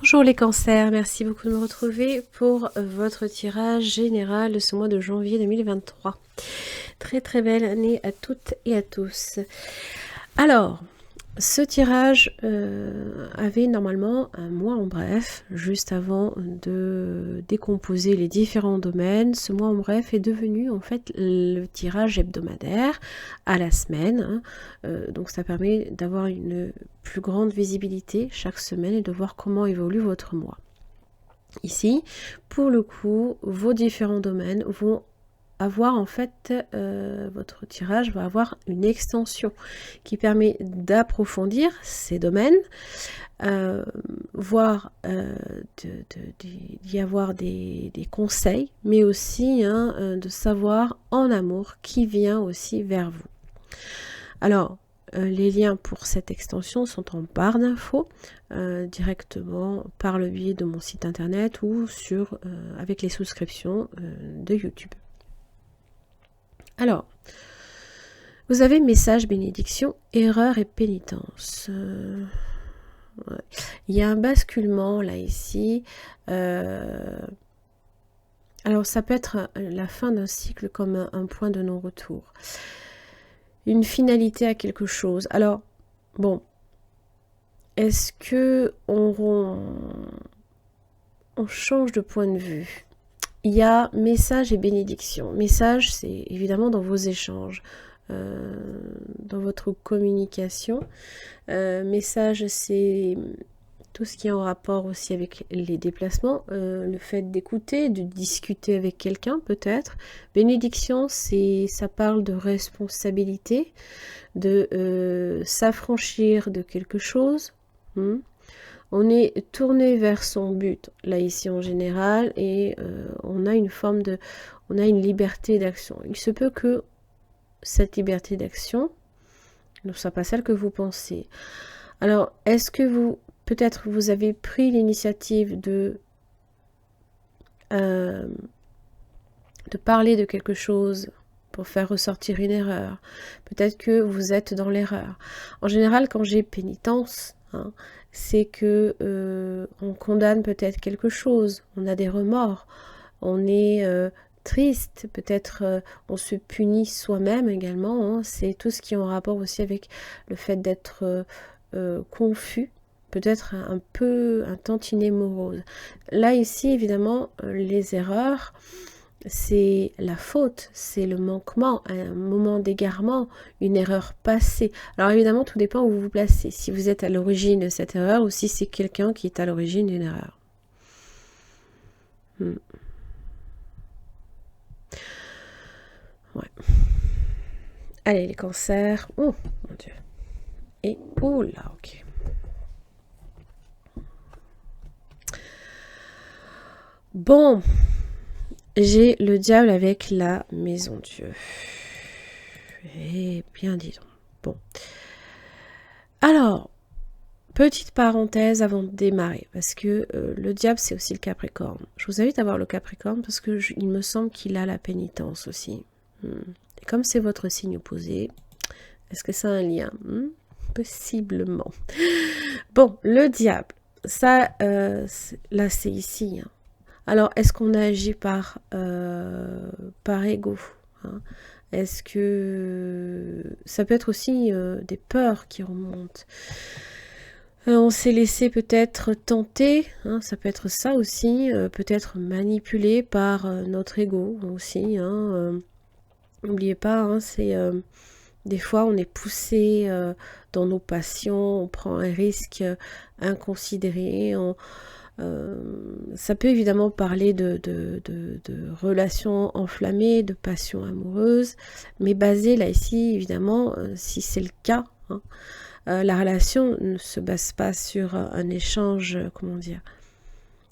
Bonjour les cancers, merci beaucoup de me retrouver pour votre tirage général de ce mois de janvier 2023. Très très belle année à toutes et à tous. Alors, ce tirage avait normalement un mois en bref, juste avant de décomposer les différents domaines. Ce mois en bref est devenu en fait le tirage hebdomadaire à la semaine. Donc ça permet d'avoir une plus grande visibilité chaque semaine et de voir comment évolue votre mois. Ici, pour le coup, vos différents domaines vont avoir en fait, votre tirage va avoir une extension qui permet d'approfondir ces domaines, voire d'y avoir des conseils, mais aussi de savoir en amour qui vient aussi vers vous. Alors, les liens pour cette extension sont en barre d'infos, directement par le biais de mon site internet ou avec les souscriptions de YouTube. Alors, vous avez message, bénédiction, erreur et pénitence. Ouais. Il y a un basculement là ici. Alors ça peut être la fin d'un cycle comme un point de non-retour. Une finalité à quelque chose. Alors, bon, est-ce que on change de point de vue? Il y a message et bénédiction. Message, c'est évidemment dans vos échanges, dans votre communication. Message, c'est tout ce qui est en rapport aussi avec les déplacements, le fait d'écouter, de discuter avec quelqu'un peut-être. Bénédiction, ça parle de responsabilité, de s'affranchir de quelque chose. On est tourné vers son but, là ici en général, et on a une liberté d'action. Il se peut que cette liberté d'action ne soit pas celle que vous pensez. Alors, est-ce que peut-être vous avez pris l'initiative de parler de quelque chose pour faire ressortir une erreur? Peut-être que vous êtes dans l'erreur. En général, quand j'ai pénitence, c'est que on condamne peut-être quelque chose, on a des remords, on est triste, peut-être on se punit soi-même également, c'est tout ce qui est en rapport aussi avec le fait d'être confus, peut-être un tantinet morose. Là ici évidemment les erreurs, c'est la faute, c'est le manquement, un moment d'égarement, une erreur passée. Alors évidemment, tout dépend où vous vous placez. Si vous êtes à l'origine de cette erreur ou si c'est quelqu'un qui est à l'origine d'une erreur. Ouais. Allez, les cancers. Oh, mon Dieu. Et, oh là, ok. Bon. J'ai le diable avec la maison Dieu. Eh bien, dis donc. Bon. Alors, petite parenthèse avant de démarrer, parce que le diable, c'est aussi le Capricorne. Je vous invite à voir le Capricorne, parce que il me semble qu'il a la pénitence aussi. Et comme c'est votre signe opposé, est-ce que ça a un lien? Possiblement. Bon, le diable, ça, là, c'est ici, Alors, est-ce qu'on agit par ego, Est-ce que ça peut être aussi des peurs qui remontent? On s'est laissé peut-être tenter, ça peut être ça aussi, peut-être manipulé par notre ego aussi. N'oubliez pas, c'est des fois on est poussé dans nos passions, on prend un risque inconsidéré, ça peut évidemment parler de relations enflammées, de passions amoureuses, mais basé là ici, évidemment, si c'est le cas, la relation ne se base pas sur un échange, comment dire,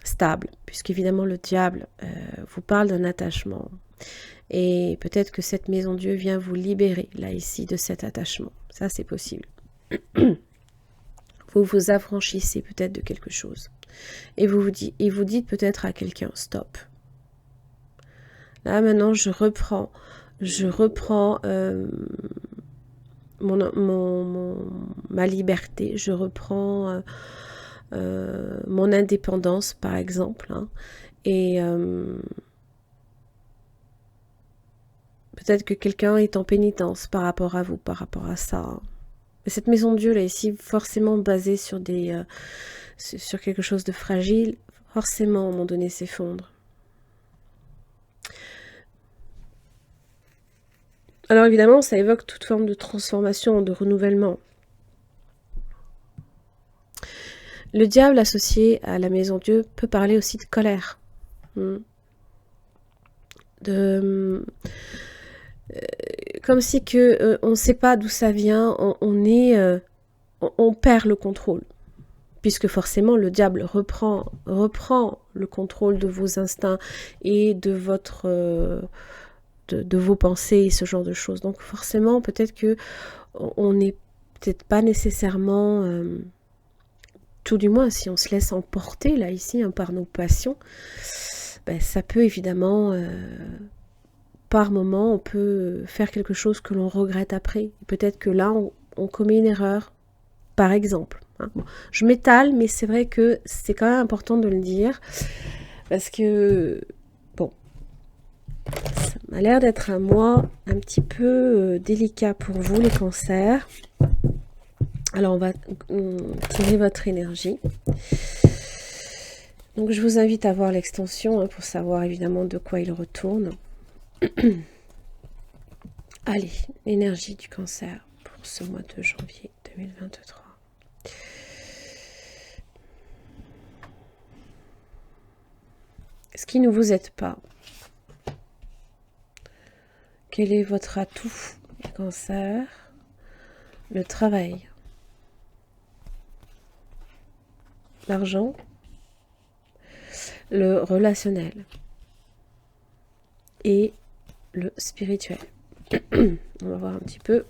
stable, puisqu'évidemment le diable vous parle d'un attachement. Et peut-être que cette maison Dieu vient vous libérer, là ici, de cet attachement. Ça, c'est possible. Vous vous affranchissez peut-être de quelque chose. Et vous dites peut-être à quelqu'un, stop. Là, maintenant, je reprends ma liberté, je reprends mon indépendance, par exemple. Hein. Et peut-être que quelqu'un est en pénitence par rapport à vous, par rapport à ça. Hein. Mais cette maison de Dieu, là, ici, forcément basée sur sur quelque chose de fragile, forcément, à un moment donné, s'effondre. Alors évidemment, ça évoque toute forme de transformation, de renouvellement. Le diable associé à la maison Dieu peut parler aussi de colère. Comme si on ne sait pas d'où ça vient, on perd le contrôle. Puisque forcément le diable reprend le contrôle de vos instincts et de de vos pensées et ce genre de choses. Donc forcément, peut-être que on n'est peut-être pas nécessairement, tout du moins si on se laisse emporter là ici hein, par nos passions, ben, ça peut évidemment, par moment, on peut faire quelque chose que l'on regrette après. Peut-être que là, on commet une erreur, par exemple. Hein. Bon, je m'étale, mais c'est vrai que c'est quand même important de le dire, parce que, bon, ça m'a l'air d'être un mois un petit peu délicat pour vous, les cancers. Alors, on va tirer votre énergie. Donc, je vous invite à voir l'extension hein, pour savoir évidemment de quoi il retourne. Allez, l'énergie du cancer pour ce mois de janvier 2023. Ce qui ne vous aide pas. Quel est votre atout, les cancers? Le travail. L'argent. Le relationnel. Et le spirituel. On va voir un petit peu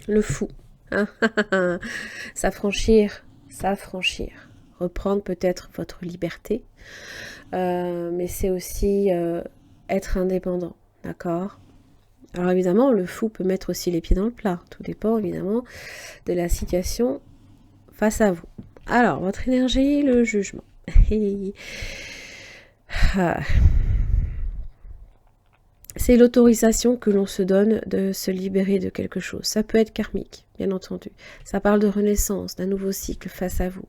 le fou. S'affranchir. Reprendre peut-être votre liberté. Mais c'est aussi être indépendant. D'accord? Alors évidemment, le fou peut mettre aussi les pieds dans le plat. Tout dépend évidemment de la situation face à vous. Alors, votre énergie, le jugement. C'est l'autorisation que l'on se donne de se libérer de quelque chose. Ça peut être karmique, bien entendu. Ça parle de renaissance, d'un nouveau cycle face à vous.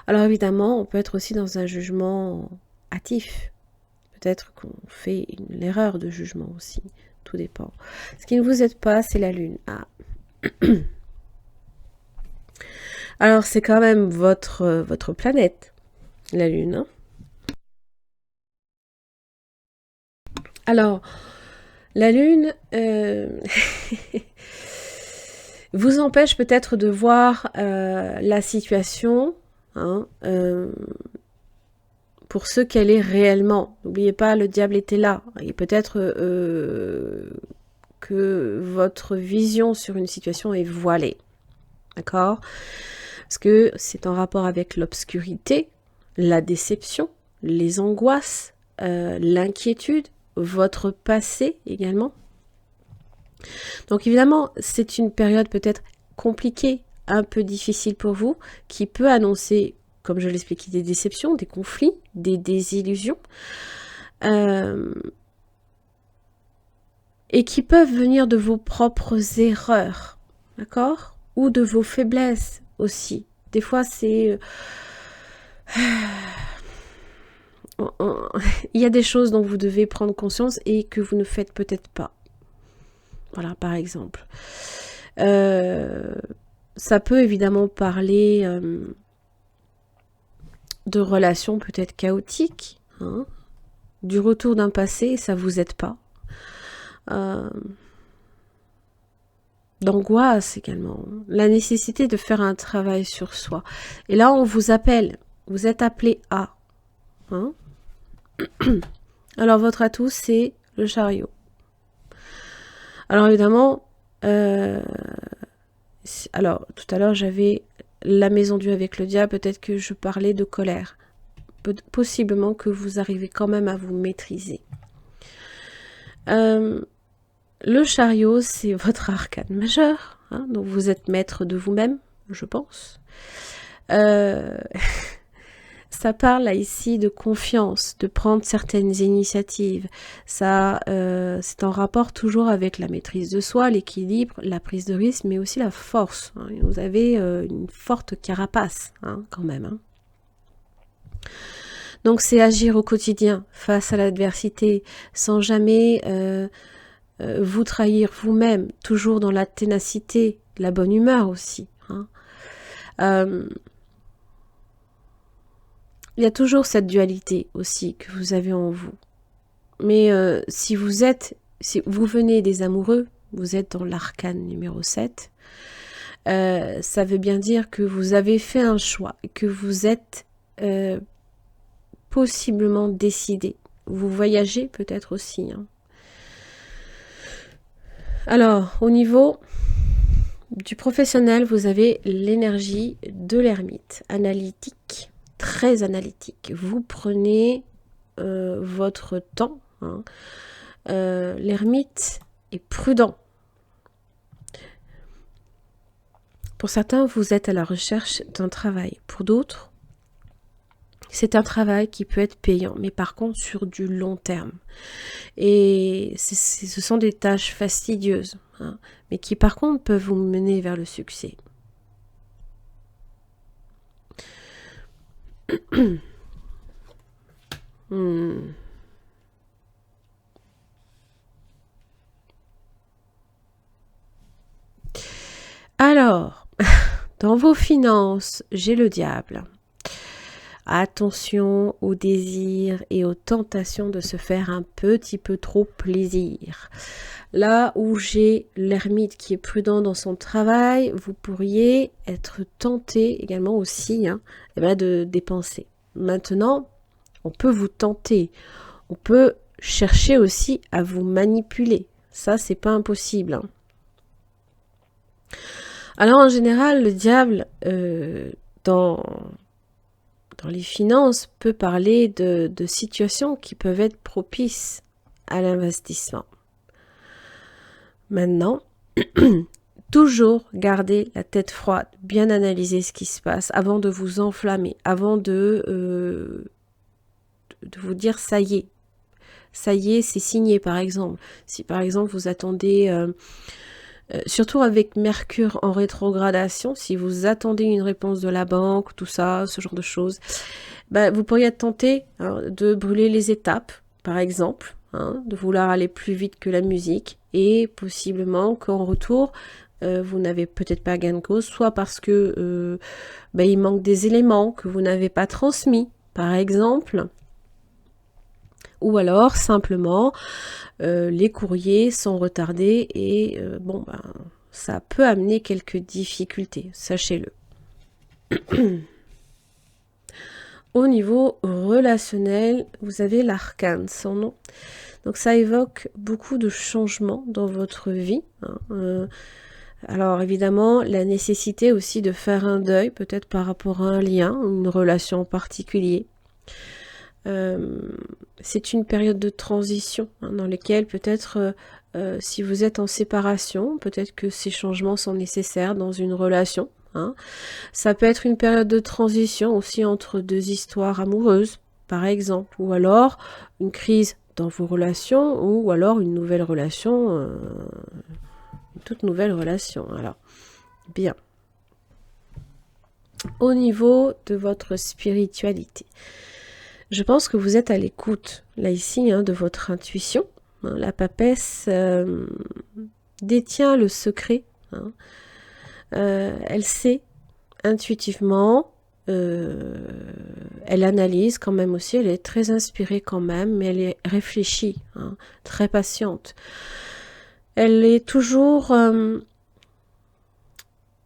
Alors évidemment, on peut être aussi dans un jugement hâtif. Peut-être qu'on fait l'erreur de jugement aussi. Tout dépend. Ce qui ne vous aide pas, c'est la lune. Ah. Alors c'est quand même votre planète, la lune. Hein. Alors, la lune vous empêche peut-être de voir la situation hein, pour ce qu'elle est réellement. N'oubliez pas, le diable était là. Et peut-être que votre vision sur une situation est voilée. D'accord? Parce que c'est en rapport avec l'obscurité, la déception, les angoisses, l'inquiétude, votre passé également. Donc évidemment, c'est une période peut-être compliquée, un peu difficile pour vous, qui peut annoncer, comme je l'expliquais, des déceptions, des conflits, des désillusions, et qui peuvent venir de vos propres erreurs, d'accord? Ou de vos faiblesses aussi. Des fois, c'est... il y a des choses dont vous devez prendre conscience et que vous ne faites peut-être pas. Voilà, par exemple. Ça peut évidemment parler de relations peut-être chaotiques, hein, du retour d'un passé, ça ne vous aide pas. D'angoisse également. La nécessité de faire un travail sur soi. Et là, on vous appelle. Vous êtes appelé à... Hein. Alors, votre atout, c'est le chariot. Alors, évidemment, alors, tout à l'heure, j'avais la maison Dieu avec le diable. Peut-être que je parlais de colère. Possiblement que vous arrivez quand même à vous maîtriser. Le chariot, c'est votre arcane majeur. Hein, donc, vous êtes maître de vous-même, je pense. Euh, Ça parle là ici de confiance, de prendre certaines initiatives. Ça, c'est en rapport toujours avec la maîtrise de soi, l'équilibre, la prise de risque, mais aussi la force. Hein. Vous avez une forte carapace, hein, quand même. Hein. Donc c'est agir au quotidien face à l'adversité, sans jamais vous trahir vous-même, toujours dans la ténacité, la bonne humeur aussi. Hein. Il y a toujours cette dualité aussi que vous avez en vous. Mais si vous venez des amoureux, vous êtes dans l'arcane numéro 7, ça veut bien dire que vous avez fait un choix, que vous êtes possiblement décidé. Vous voyagez peut-être aussi. Hein. Alors, au niveau du professionnel, vous avez l'énergie de l'ermite, analytique, très analytique. Vous prenez votre temps. Hein. L'ermite est prudent. Pour certains, vous êtes à la recherche d'un travail. Pour d'autres, c'est un travail qui peut être payant, mais par contre sur du long terme. Et ce sont des tâches fastidieuses, hein, mais qui par contre peuvent vous mener vers le succès. Alors, dans vos finances, j'ai le diable. Attention aux désirs et aux tentations de se faire un petit peu trop plaisir. Là où j'ai l'ermite qui est prudent dans son travail, vous pourriez être tenté également aussi de dépenser. Maintenant, on peut vous tenter. On peut chercher aussi à vous manipuler. Ça, c'est pas impossible. Hein. Alors, en général, le diable, dans les finances, peut parler de situations qui peuvent être propices à l'investissement. Maintenant, toujours garder la tête froide, bien analyser ce qui se passe avant de vous enflammer, avant de vous dire ça y est, c'est signé par exemple. Si par exemple vous attendez, surtout avec Mercure en rétrogradation, si vous attendez une réponse de la banque, tout ça, ce genre de choses, vous pourriez être tenté de brûler les étapes, par exemple, de vouloir aller plus vite que la musique, et possiblement qu'en retour, vous n'avez peut-être pas gain de cause, soit parce que il manque des éléments que vous n'avez pas transmis, par exemple, ou alors simplement les courriers sont retardés et ça peut amener quelques difficultés, sachez-le. Au niveau relationnel, vous avez l'arcane, son nom. Donc ça évoque beaucoup de changements dans votre vie. Alors évidemment, la nécessité aussi de faire un deuil, peut-être par rapport à un lien, une relation en particulier. C'est une période de transition dans laquelle peut-être si vous êtes en séparation, peut-être que ces changements sont nécessaires dans une relation. Ça peut être une période de transition aussi entre deux histoires amoureuses, par exemple, ou alors une crise dans vos relations, ou alors une nouvelle relation, une toute nouvelle relation. Alors, bien. Au niveau de votre spiritualité, je pense que vous êtes à l'écoute, là ici, de votre intuition. La papesse détient le secret. Elle sait intuitivement, elle analyse quand même aussi, elle est très inspirée quand même, mais elle est réfléchie, très patiente. Elle est toujours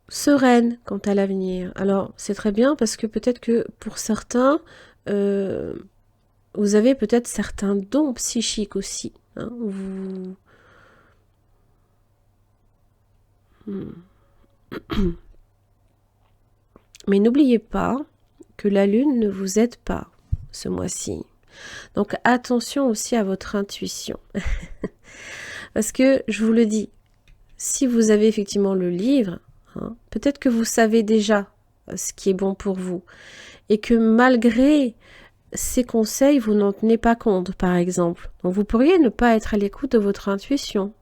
sereine quant à l'avenir. Alors, c'est très bien parce que peut-être que pour certains, vous avez peut-être certains dons psychiques aussi. Mais n'oubliez pas que la lune ne vous aide pas ce mois-ci. Donc attention aussi à votre intuition. Parce que, je vous le dis, si vous avez effectivement le livre, peut-être que vous savez déjà ce qui est bon pour vous. Et que malgré ces conseils, vous n'en tenez pas compte, par exemple. Donc vous pourriez ne pas être à l'écoute de votre intuition.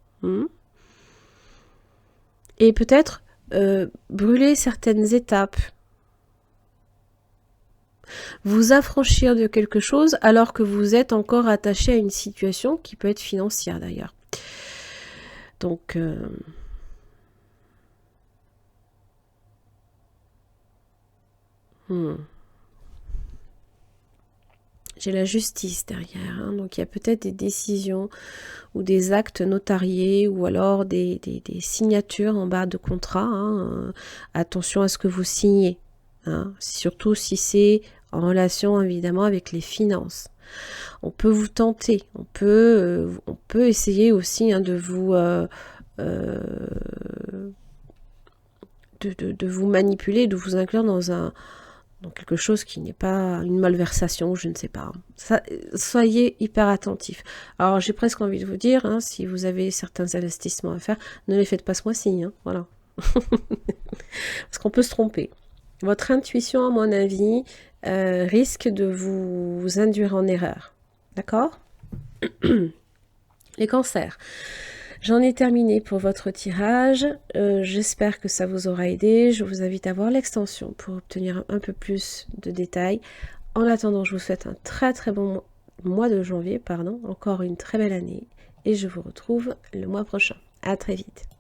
Et peut-être brûler certaines étapes. Vous affranchir de quelque chose alors que vous êtes encore attaché à une situation qui peut être financière d'ailleurs. Donc... J'ai la justice derrière, hein, donc il y a peut-être des décisions ou des actes notariés ou alors des signatures en bas de contrat. Hein, attention à ce que vous signez, hein, surtout si c'est en relation évidemment avec les finances. On peut vous tenter, on peut essayer aussi hein, de vous de vous manipuler, de vous inclure dans quelque chose qui n'est pas une malversation, je ne sais pas. Ça, soyez hyper attentifs. Alors, j'ai presque envie de vous dire, hein, si vous avez certains investissements à faire, ne les faites pas ce mois-ci. Hein, voilà. Parce qu'on peut se tromper. Votre intuition, à mon avis, risque de vous induire en erreur. D'accord? Les cancers. J'en ai terminé pour votre tirage. J'espère que ça vous aura aidé. Je vous invite à voir l'extension pour obtenir un peu plus de détails. En attendant, je vous souhaite un très très bon mois de janvier, encore une très belle année. Et je vous retrouve le mois prochain. À très vite.